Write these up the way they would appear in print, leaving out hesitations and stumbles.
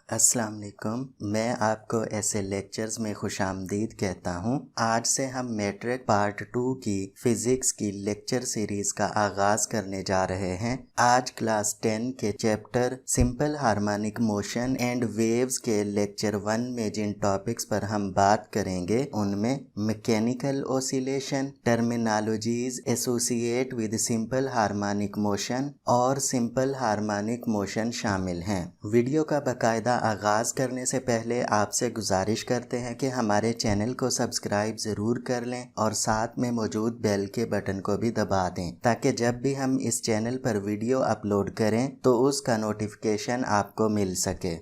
अस्सलाम वालेकुम। मैं आपको ऐसे लेक्चर्स में खुशामदीद कहता हूँ। आज से हम मैट्रिक पार्ट 2 की फिजिक्स की लेक्चर सीरीज का आगाज करने जा रहे हैं। आज क्लास 10 के chapter simple harmonic motion and waves के लेक्चर 1 में जिन टॉपिक्स पर हम बात करेंगे उनमें mechanical oscillation, terminologies associate with simple harmonic motion और सिंपल हार्मोनिक मोशन शामिल हैं। वीडियो का बाकायदा आगाज करने से पहले आपसे गुजारिश करते हैं कि हमारे चैनल को सब्सक्राइब ज़रूर कर लें और साथ में मौजूद बेल के बटन को भी दबा दें ताकि जब भी हम इस चैनल पर वीडियो अपलोड करें तो उसका नोटिफिकेशन आपको मिल सके।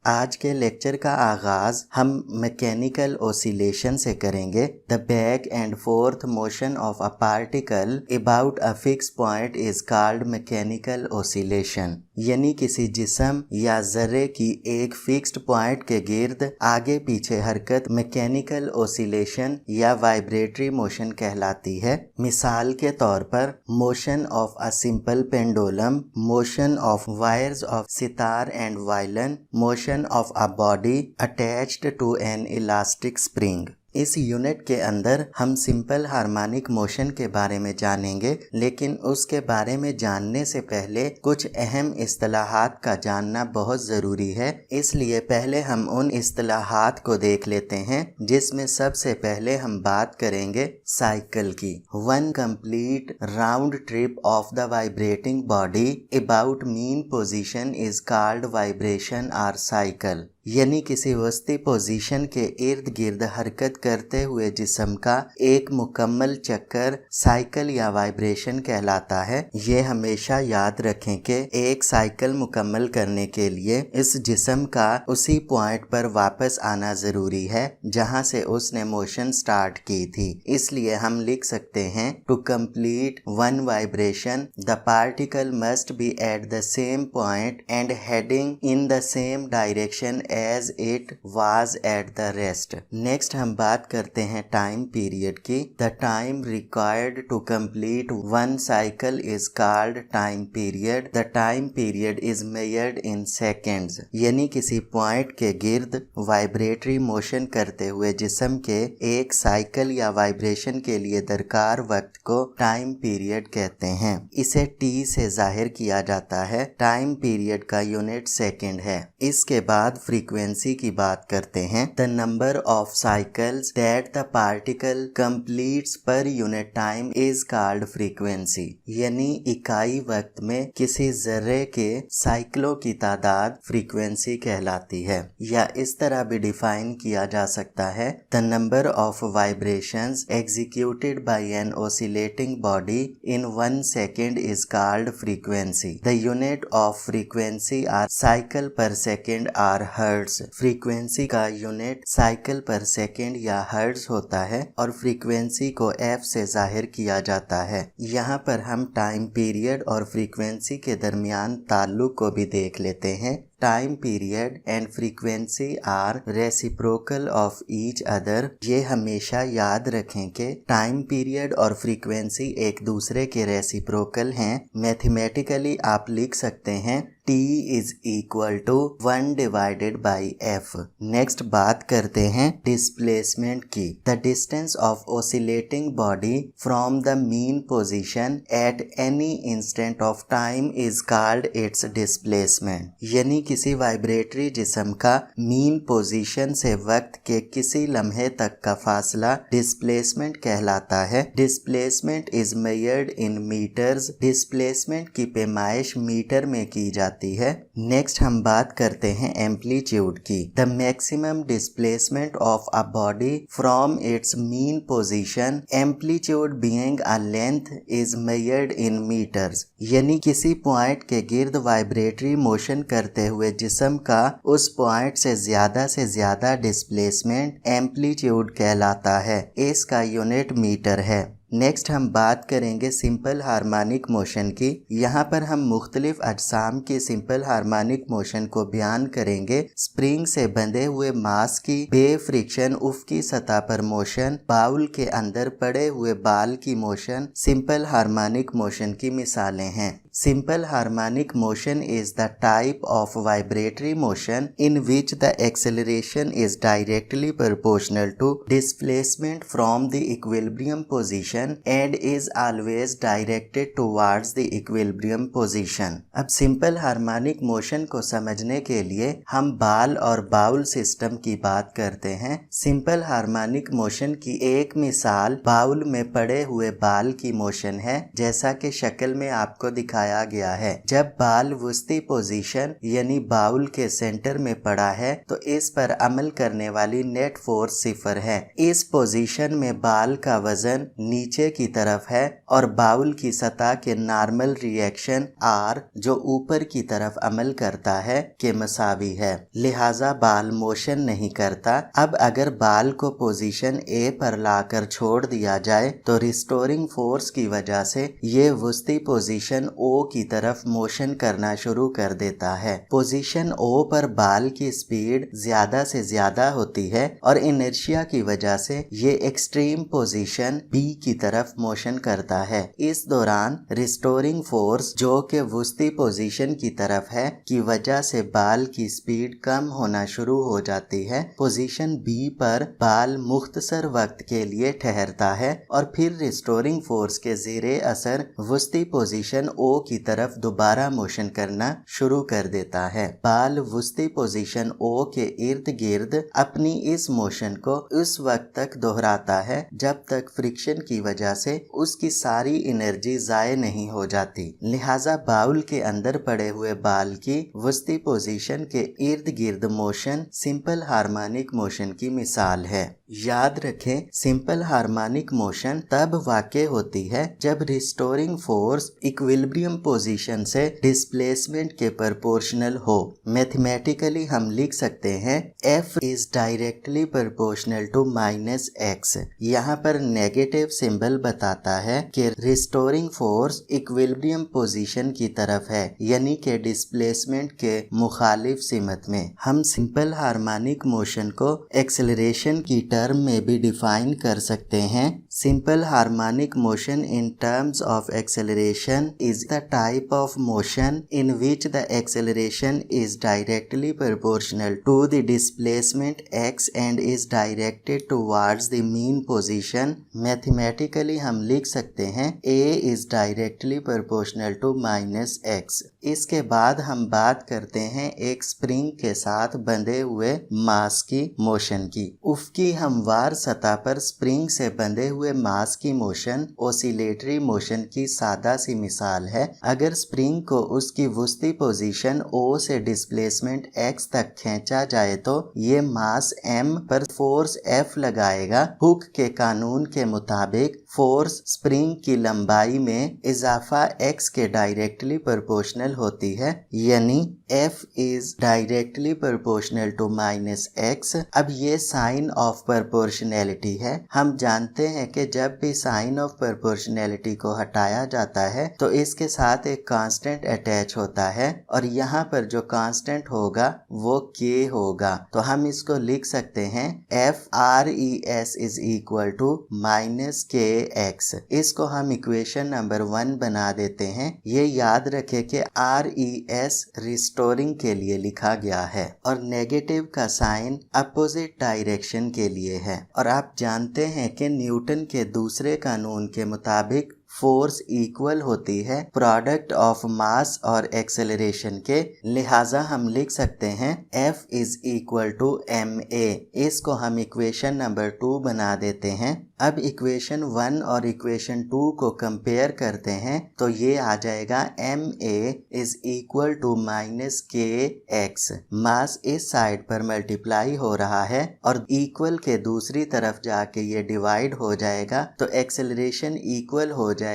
आज के लेक्चर का आगाज हम मैकेनिकल ऑसिलेशन से करेंगे। The back and fourth motion of a particle about a fix point is called mechanical oscillation, यानी किसी जिस्म या जर्रे की एक फिक्स्ड पॉइंट के गिर्द आगे पीछे हरकत मैकेनिकल ऑसिलेशन या वाइब्रेटरी मोशन कहलाती है। मिसाल के तौर पर motion of a simple pendulum, motion of wires of sitar and violin, motion of a body attached to an elastic spring। इस यूनिट के अंदर हम सिंपल हार्मोनिक मोशन के बारे में जानेंगे, लेकिन उसके बारे में जानने से पहले कुछ अहम इस्तिलाहात का जानना बहुत ज़रूरी है। इसलिए पहले हम उन इस्तिलाहात को देख लेते हैं, जिसमें सबसे पहले हम बात करेंगे साइकिल की। One complete round trip of the vibrating body about mean position is called vibration और साइकिल, यानी किसी वस्ती पोजीशन के इर्द गिर्द हरकत करते हुए जिस्म का एक मुकम्मल चक्कर साइकिल या वाइब्रेशन कहलाता है। ये हमेशा याद रखें कि एक साइकिल मुकम्मल करने के लिए इस जिस्म का उसी पॉइंट पर वापस आना जरूरी है जहां से उसने मोशन स्टार्ट की थी। इसलिए हम लिख सकते हैं to complete one vibration the particle must be at the same point and heading in the same direction as it was at the rest। Next हम बात करते हैं टाइम पीरियड की। The time required to complete one cycle is called time period। The time period is measured in seconds, यानी किसी point के गिर्द vibratory motion करते हुए जिस्म के एक साइकिल या वाइब्रेशन के लिए दरकार वक्त को टाइम पीरियड कहते हैं। इसे T से जाहिर किया जाता है। टाइम पीरियड का यूनिट सेकंड है। इसके बाद फ्रीक्वेंसी की बात करते हैं। The number of cycles that the particle completes per unit time is called frequency, यानी इकाई वक्त में किसी जर्रे के साइकिलों की तादाद फ्रीक्वेंसी कहलाती है। या इस तरह भी डिफाइन किया जा सकता है, the number of vibrations executed by an oscillating body in 1 second is called frequency. The unit of frequency are cycle per second or hertz. Frequency का यूनिट साइकिल पर सेकेंड या हर्ट्ज होता है और frequency को F से जाहिर किया जाता है। यहाँ पर हम टाइम पीरियड और फ्रीक्वेंसी के दरमियान ताल्लुक को भी देख लेते हैं। Time period and frequency are reciprocal of each other. ये हमेशा याद रखें कि टाइम पीरियड और फ्रीक्वेंसी एक दूसरे के रेसिप्रोकल हैं। मैथमेटिकली आप लिख सकते हैं T is equal to 1 divided by F। Next बात करते हैं डिस्प्लेसमेंट की। The distance of oscillating body from the mean position at any instant of time is called its displacement, यानी किसी वाइब्रेटरी जिस्म का मीन पोजीशन से वक्त के किसी लम्हे तक का फासला डिस्प्लेसमेंट कहलाता है। Displacement is measured in metres. Displacement की पैमाइश मीटर में की जाती है। नेक्स्ट हम बात करते हैं एम्पलीट्यूड की। The maximum displacement of a body from its mean position amplitude being a length is measured in metres, यानी किसी पॉइंट के गिर्द वाइब्रेटरी मोशन करते हुए जिस्म का उस पॉइंट से ज्यादा डिस्प्लेसमेंट एम्पलीट्यूड कहलाता है। इसका यूनिट मीटर है। नेक्स्ट हम बात करेंगे सिंपल हार्मोनिक मोशन की। यहाँ पर हम मुख्तलिफ अजसाम की सिंपल हार्मोनिक मोशन को बयान करेंगे। स्प्रिंग से बंधे हुए मास की बे फ्रिक्शन उफ़क़ी सतह पर मोशन, बाउल के अंदर पड़े हुए बाल की मोशन सिंपल हार्मोनिक मोशन की मिसालें हैं। Simple harmonic motion is the type of vibratory motion in which the acceleration is directly proportional to displacement from the equilibrium position and is always directed towards the equilibrium position। अब simple harmonic motion को समझने के लिए हम बाल और bowl system की बात करते हैं। Simple harmonic motion की एक मिसाल बाउल में पड़े हुए बाल की मोशन है, जैसा कि शक्ल में आपको दिखाया गया है। जब बाल वस्ती पोजीशन यानी बाउल के सेंटर में पड़ा है तो इस पर अमल करने वाली नेट फोर्स 0 है। इस पोजीशन में बाल का वजन नीचे की तरफ है और बाउल की सतह के नॉर्मल रिएक्शन R जो ऊपर की तरफ अमल करता है के मसावी है, लिहाजा बाल मोशन नहीं करता। अब अगर बाल को पोजीशन A पर लाकर छोड़ दिया जाए तो रिस्टोरिंग फोर्स की वजह से ये वस्ती पोजीशन O की तरफ मोशन करना शुरू कर देता है। पोजीशन O पर बाल की स्पीड ज्यादा से ज्यादा होती है और इनर्शिया की वजह से ये एक्सट्रीम पोजीशन B की तरफ मोशन करता है। इस दौरान रिस्टोरिंग फोर्स जो कि वस्ती पोजीशन की तरफ है की वजह से बाल की स्पीड कम होना शुरू हो जाती है। पोजीशन B पर बाल मुख्तसर वक्त के लिए ठहरता है और फिर रिस्टोरिंग फोर्स के ज़ेरे असर वस्ती पोजीशन O की तरफ दोबारा मोशन करना शुरू कर देता है। बाल वस्ती पोजीशन O के इर्द गिर्द अपनी इस मोशन को उस वक्त तक दोहराता है जब तक फ्रिक्शन की वजह से उसकी सारी एनर्जी ज़ाय नहीं हो जाती। लिहाजा बाउल के अंदर पड़े हुए बाल की वस्ती पोजीशन के इर्द गिर्द मोशन सिंपल हार्मोनिक मोशन की मिसाल है। याद रखें, सिंपल हार्मोनिक मोशन तब वाक़े होती है जब रिस्टोरिंग फोर्स इक्विलिब्रियम पोजीशन से डिस्प्लेसमेंट के प्रोपोर्शनल हो। मैथमेटिकली हम लिख सकते हैं F is directly proportional to -x। यहाँ पर नेगेटिव सिंबल बताता है कि रिस्टोरिंग फोर्स इक्विलिब्रियम पोजीशन की तरफ है, यानी कि डिस्प्लेसमेंट के मुखालिफ सिमत में। हम सिंपल हार्मोनिक मोशन को एक्सेलरेशन की टर्म में भी डिफाइन कर सकते हैं। Simple harmonic motion in terms of acceleration is the type of motion in which the acceleration is directly proportional to the displacement x and is directed towards the mean position। Mathematically हम लिख सकते हैं A is directly proportional to -x। इसके बाद हम बात करते हैं एक स्प्रिंग के साथ बंधे हुए मास की मोशन की। उफ़क़ी हमवार सतह पर स्प्रिंग से बंधे हुए मास की मोशन ओसिलेटरी मोशन की सादा सी मिसाल है। अगर स्प्रिंग को उसकी वस्ती पोजीशन O से डिस्प्लेसमेंट x तक खींचा जाए तो ये मास m पर फोर्स F लगाएगा। हुक के कानून के मुताबिक फोर्स स्प्रिंग की लंबाई में इजाफा x के डायरेक्टली प्रोपोर्शनल होती है, यानी F is directly proportional to -x। अब ये साइन ऑफ प्रोपोर्शनैलिटी है। हम जानते हैं कि जब भी साइन ऑफ प्रोपोर्शनैलिटी को हटाया जाता है तो इसके साथ एक कांस्टेंट अटैच होता है और यहाँ पर जो कांस्टेंट होगा वो k होगा। तो हम इसको लिख सकते हैं FRES is equal to -kx। इसको हम इक्वेशन नंबर 1 बना देते हैं। ये याद रखें कि RES रिस्टोरिंग के लिए लिखा गया है और नेगेटिव का साइन अपोजिट डायरेक्शन के लिए है। और आप जानते हैं कि न्यूटन के दूसरे कानून के मुताबिक फोर्स इक्वल होती है प्रोडक्ट ऑफ मास और एक्सेलरेशन के, लिहाजा हम लिख सकते हैं F is equal to ma। इसको हम इक्वेशन नंबर 2 बना देते हैं। अब इक्वेशन 1 और इक्वेशन 2 को कंपेयर करते हैं तो ये आ जाएगा ma is equal to -kx। Mass इस साइड पर मल्टीप्लाई हो रहा है और इक्वल के दूसरी तरफ जाके ये डिवाइड हो जाएगा तो एक्सेलरेशन इक्वल हो जाएगा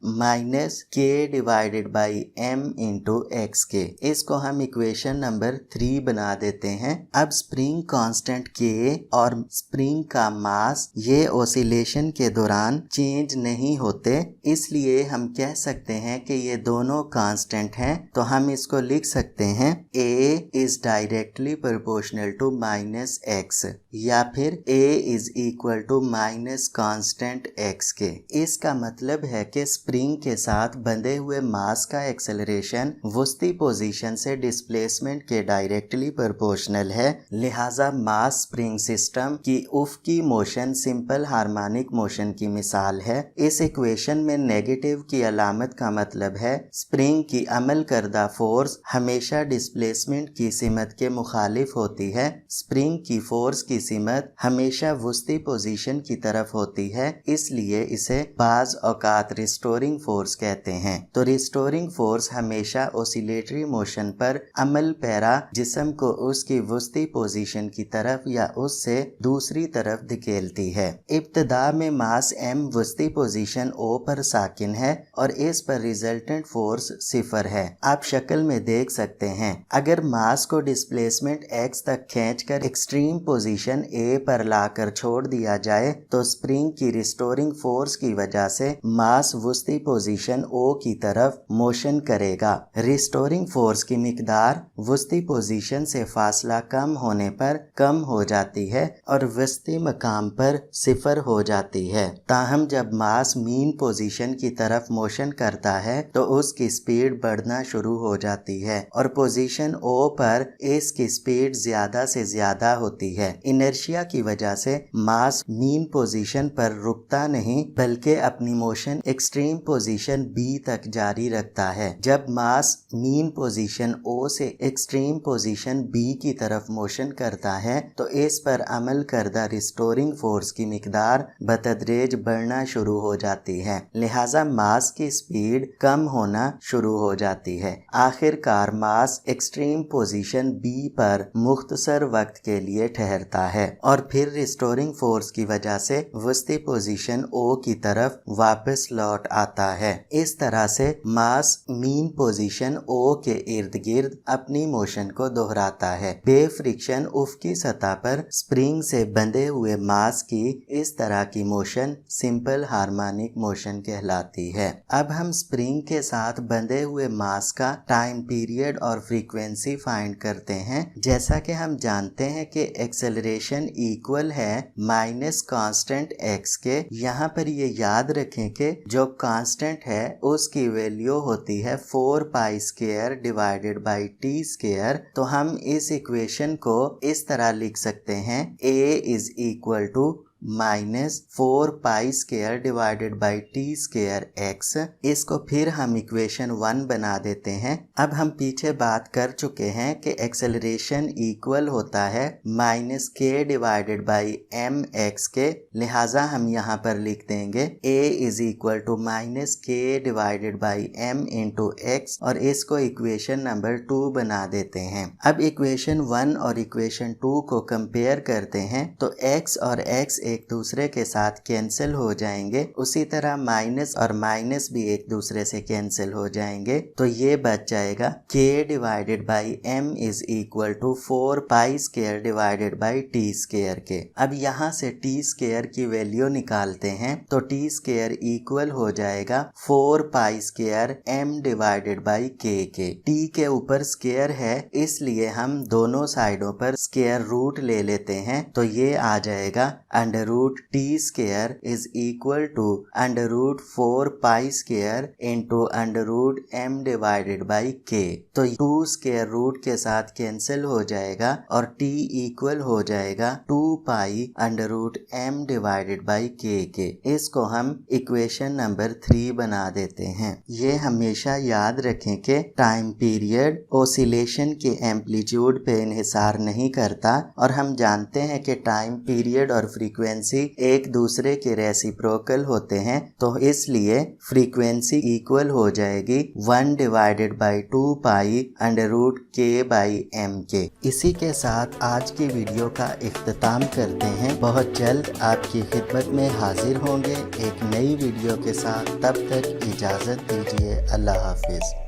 -k divided by m into x। इसको हम इक्वेशन नंबर 3 बना देते हैं। अब स्प्रिंग कांस्टेंट k और स्प्रिंग का मास ये ऑसिलेशन के दौरान चेंज नहीं होते, इसलिए हम कह सकते हैं कि ये दोनों कांस्टेंट हैं। तो हम इसको लिख सकते हैं A is directly proportional to minus x, या फिर A is equal to minus constant x के। इसका मतलब है कि स्प्रिंग के साथ बंधे हुए मास का एक्सेलरेशन वुस्ती पोजीशन से डिस्प्लेसमेंट के डायरेक्टली प्रोपोर्शनल है, लिहाजा मास स्प्रिंग सिस्टम की उफ़की मोशन सिंपल हार्मोनिक मोशन की मिसाल है। इस इक्वेशन में नेगेटिव की अलामत का मतलब है स्प्रिंग की अमल करदा फोर्स हमेशा डिस्प्लेसमेंट की सिमत के मुखालिफ होती है। स्प्रिंग की फोर्स की सिमत हमेशा वुस्ती पोजीशन की तरफ होती है, इसलिए इसे बाज औकात रिस्टोरिंग फोर्स कहते हैं। तो रिस्टोरिंग फोर्स हमेशा ऑसिलेटरी मोशन पर अमल पैरा जिस्म को उसकी वुस्ती पोजीशन की तरफ या उससे दूसरी तरफ धकेलती है। इब्तदा में मास m वुस्ती पोजीशन O पर साकिन है और इस पर रिजल्टेंट फोर्स 0 है। आप शक्ल में देख सकते हैं, अगर मास को डिस्प्लेसमेंट x तक खींचकर एक्सट्रीम पोजीशन A पर लाकर छोड़ दिया जाए तो स्प्रिंग की रिस्टोरिंग फोर्स की वजह से मास वुस्ती पोजीशन O की तरफ मोशन करेगा। रिस्टोरिंग फोर्स की मिकदार वुस्ती पोजीशन से फासला कम होने पर कम हो जाती है और वस्ती मकाम पर 0 हो जाती है। ताहम जब मास मीन पोजीशन की तरफ मोशन करता है तो उसकी स्पीड बढ़ना शुरू हो जाती है और पोजीशन O पर इसकी स्पीड ज्यादा से ज्यादा होती है। इनर्शिया की वजह से मास मीन पोजीशन पर रुकता नहीं बल्कि अपनी मोशन एक्सट्रीम पोजीशन B तक जारी रखता है। जब मास मीन पोजीशन O से एक्सट्रीम पोजीशन B की तरफ मोशन करता है तो इस पर अमल करदा रिस्टोरिंग फोर्स की मिकदार बतदरेज बढ़ना शुरू हो जाती है, लिहाजा मास की स्पीड कम होना शुरू हो जाती है। आखिरकार मास एक्सट्रीम पोजीशन B पर मुख्तसर वक्त के लिए ठहरता है और फिर रिस्टोरिंग फोर्स की वजह से वस्ती पोजीशन O की तरफ वापस लौट आता है। इस तरह से मास मीन पोजीशन O के इर्द गिर्द अपनी मोशन को दोहराता है। बेफ्रिक्शन उफ़की सतह पर स्प्रिंग से बंधे हुए मास की इस तरह की मोशन सिंपल हार्मोनिक मोशन कहलाती है। अब हम स्प्रिंग के साथ बंधे हुए मास का टाइम पीरियड और फ्रीक्वेंसी फाइंड करते हैं। जैसा कि हम जानते हैं कि एक्सेलरेशन इक्वल है माइनस कांस्टेंट x के। यहाँ पर ये याद रखें कि जो कांस्टेंट है उसकी वैल्यू होती है 4 pi square divided by t square. तो हम इस इक्वेशन को इस तरह लिख सकते हैं A is equal to -4 pi square divided by t square x। इसको फिर हम इक्वेशन 1 बना देते हैं। अब हम पीछे बात कर चुके हैं कि एक्सेलरेशन इक्वल होता है -k डिवाइडेड बाई mx के, लिहाजा हम यहाँ पर लिख देंगे A is equal to -k divided by m into x और इसको इक्वेशन नंबर 2 बना देते हैं। अब इक्वेशन 1 और इक्वेशन 2 को कंपेयर करते हैं तो x और x एक दूसरे के साथ कैंसिल हो जाएंगे, उसी तरह माइनस और माइनस भी एक दूसरे से कैंसिल हो जाएंगे। तो ये बच जाएगा k divided by m is equal to 4 pi square divided by t square के। अब यहाँ से t स्क्वायर की वैल्यू निकालते हैं तो t स्क्वायर इक्वल हो जाएगा 4 pi square m divided by k के। t के ऊपर स्क्वायर है इसलिए हम दोनों साइडों पर स्क्वायर रूट ले लेते हैं, तो ये आ जाएगा under root t square is equal to under root 4 pi square into under root m divided by k। तो 2 स्क्वायर रूट के साथ कैंसिल हो जाएगा और t इक्वल हो जाएगा 2 pi under root m divided by k के। इसको हम इक्वेशन नंबर 3 बना देते हैं। ये हमेशा याद रखें कि टाइम पीरियड ऑसिलेशन के एम्पलीट्यूड पे इन्हिसार नहीं करता और हम जानते हैं कि टाइम पीरियड और फ्रीक्वेंसी एक दूसरे के रेसिप्रोकल होते हैं, तो इसलिए फ्रीक्वेंसी इक्वल हो जाएगी 1 divided by 2 pi under root k by m के। इसी के साथ आज की वीडियो का इख्तिताम करते हैं। बहुत जल्द आपकी खिदमत में हाजिर होंगे एक नई वीडियो के साथ। तब तक इजाज़त दीजिए। अल्लाह हाफिज।